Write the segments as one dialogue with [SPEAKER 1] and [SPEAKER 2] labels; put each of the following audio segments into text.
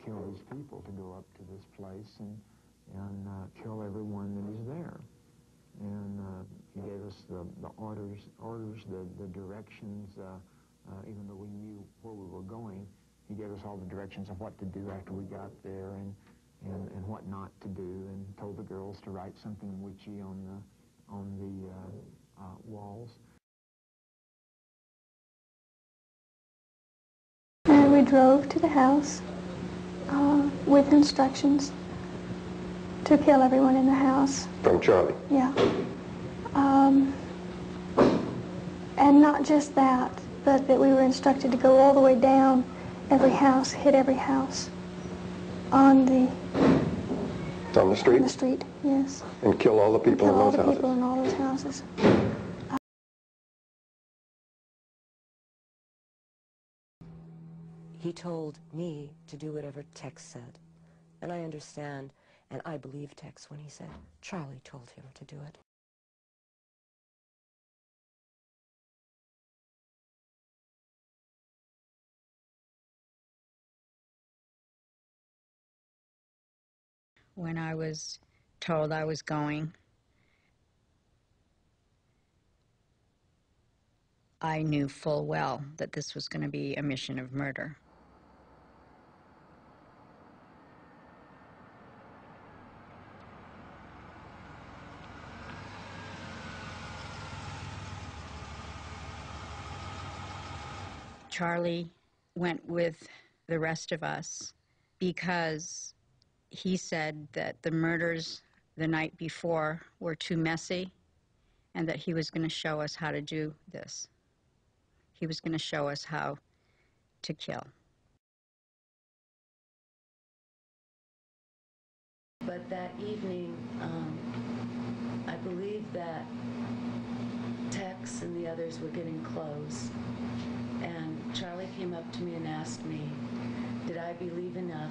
[SPEAKER 1] kill these people, to go up to this place and kill everyone that is there. And he gave us the orders, the directions, even though we knew where we were going. He gave us all the directions of what to do after we got there and what not to do, and told the girls to write something witchy on the walls.
[SPEAKER 2] And we drove to the house with instructions to kill everyone in the house.
[SPEAKER 3] From Charlie?
[SPEAKER 2] Yeah. And not just that, but that we were instructed to go all the way down every house, hit every house on the
[SPEAKER 3] street?
[SPEAKER 2] On the street, yes.
[SPEAKER 3] And kill all the people in those houses?
[SPEAKER 2] Kill all the people in all those houses.
[SPEAKER 4] He told me to do whatever Tex said. And I understand, and I believe Tex when he said Charlie told him to do it.
[SPEAKER 5] When I was told I was going, I knew full well that this was going to be a mission of murder. Charlie went with the rest of us because he said that the murders the night before were too messy and that he was going to show us how to do this. He was going to show us how to kill.
[SPEAKER 6] But that evening, I believe that Tex and the others were getting close, and Charlie came up to me and asked me, did I believe enough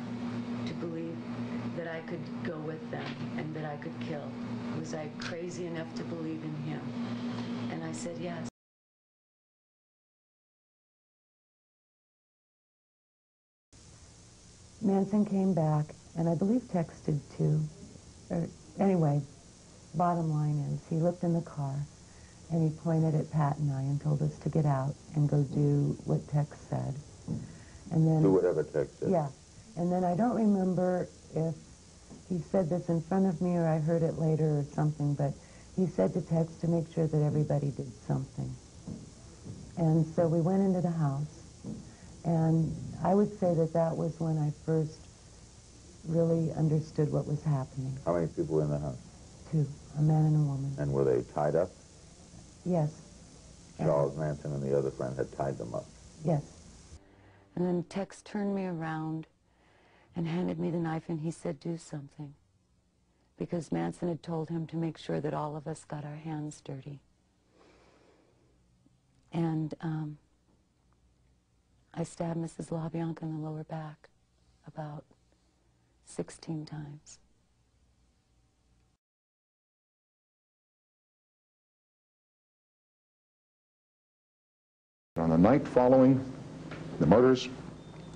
[SPEAKER 6] to believe that I could go with them and that I could kill? Was I crazy enough to believe in him? And I said yes.
[SPEAKER 7] Manson came back, and I believe Tex did too. Anyway, bottom line is, he looked in the car, and he pointed at Pat and I and told us to get out and go do what Tex said. And then,
[SPEAKER 8] do whatever Tex said.
[SPEAKER 7] Yeah. And then I don't remember if he said this in front of me or I heard it later or something, but he said to Tex to make sure that everybody did something. And so we went into the house, and I would say that that was when I first really understood what was happening.
[SPEAKER 8] How many people were in the house?
[SPEAKER 7] 2, a man and a woman.
[SPEAKER 8] And were they tied up?
[SPEAKER 7] Yes.
[SPEAKER 8] Charles Manson and the other friend had tied them up?
[SPEAKER 7] Yes.
[SPEAKER 4] And then Tex turned me around and handed me the knife, and he said, do something. Because Manson had told him to make sure that all of us got our hands dirty. And I stabbed Mrs. LaBianca in the lower back about 16 times.
[SPEAKER 9] On the night following the murders,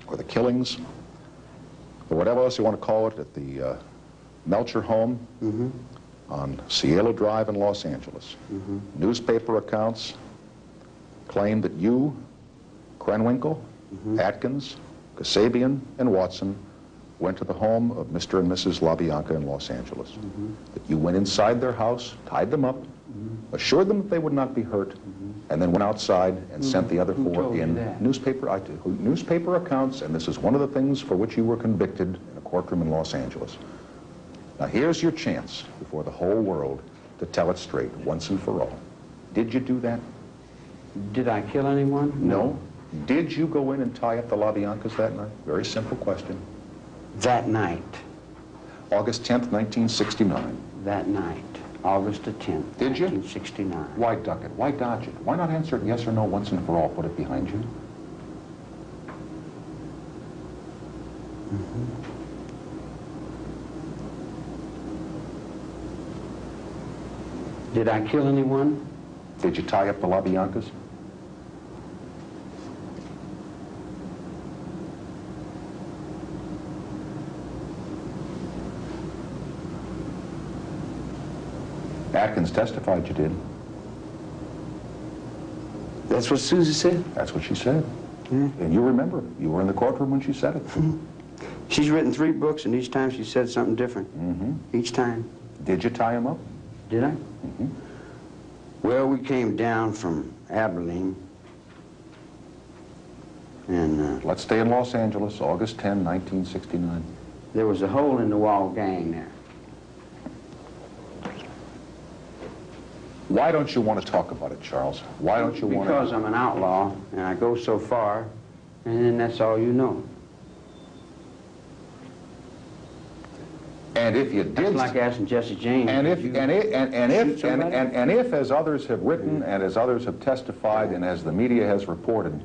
[SPEAKER 9] or the killings, or whatever else you want to call it, at the Melcher home on Cielo Drive in Los Angeles, newspaper accounts claim that you, Krenwinkel, Atkins, Kasabian, and Watson went to the home of Mr. and Mrs. LaBianca in Los Angeles. That you went inside their house, tied them up, assured them that they would not be hurt, and then went outside and sent the other 4 in newspaper accounts, and this is one of the things for which you were convicted in a courtroom in Los Angeles. Now here's your chance before the whole world to tell it straight once and for all. Did you do that?
[SPEAKER 10] Did I kill anyone?
[SPEAKER 9] No. Did you go in and tie up the LaBiancas that night? Very simple question.
[SPEAKER 10] That night.
[SPEAKER 9] August 10th, 1969.
[SPEAKER 10] That night. August the 10th,
[SPEAKER 9] Did you?
[SPEAKER 10] 1969.
[SPEAKER 9] Why duck it? Why dodge it? Why not answer it yes or no once and for all? Put it behind you.
[SPEAKER 10] Did I kill anyone?
[SPEAKER 9] Did you tie up the LaBiancas? Atkins testified you did.
[SPEAKER 10] That's what Susie said?
[SPEAKER 9] That's what she said.
[SPEAKER 10] Yeah.
[SPEAKER 9] And you remember, you were in the courtroom when she said it.
[SPEAKER 10] She's written 3 books, and each time she said something different. Each time.
[SPEAKER 9] Did you tie him up?
[SPEAKER 10] Did I? Well, we came down from Abilene. And
[SPEAKER 9] Let's stay in Los Angeles, August 10, 1969.
[SPEAKER 10] there was a hole in the wall gang there.
[SPEAKER 9] Why don't you want to talk about it, Charles? Why don't you want to...
[SPEAKER 10] Because I'm an outlaw, and I go so far, and then that's all you know.
[SPEAKER 9] And if you did...
[SPEAKER 10] It's like asking Jesse James.
[SPEAKER 9] And if, as others have written, and as others have testified, and as the media has reported,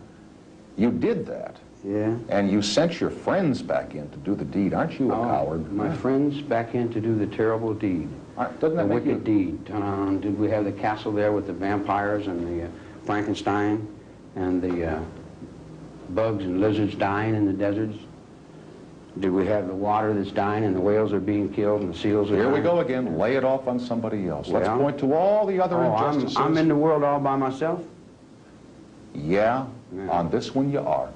[SPEAKER 9] you did that.
[SPEAKER 10] Yeah.
[SPEAKER 9] And you sent your friends back in to do the deed. Aren't you a coward?
[SPEAKER 10] My friends back in to do the terrible deed.
[SPEAKER 9] Doesn't that
[SPEAKER 10] the
[SPEAKER 9] make you...
[SPEAKER 10] wicked deed. Did we have the castle there with the vampires and the Frankenstein and the bugs and lizards dying in the deserts? Did we have the water that's dying and the whales are being killed and the seals are dying?
[SPEAKER 9] Here we go again. Lay it off on somebody else. Let's
[SPEAKER 10] Well,
[SPEAKER 9] point to all the other injustices.
[SPEAKER 10] I'm in the world all by myself?
[SPEAKER 9] Yeah,
[SPEAKER 10] Yeah.
[SPEAKER 9] on this one you are.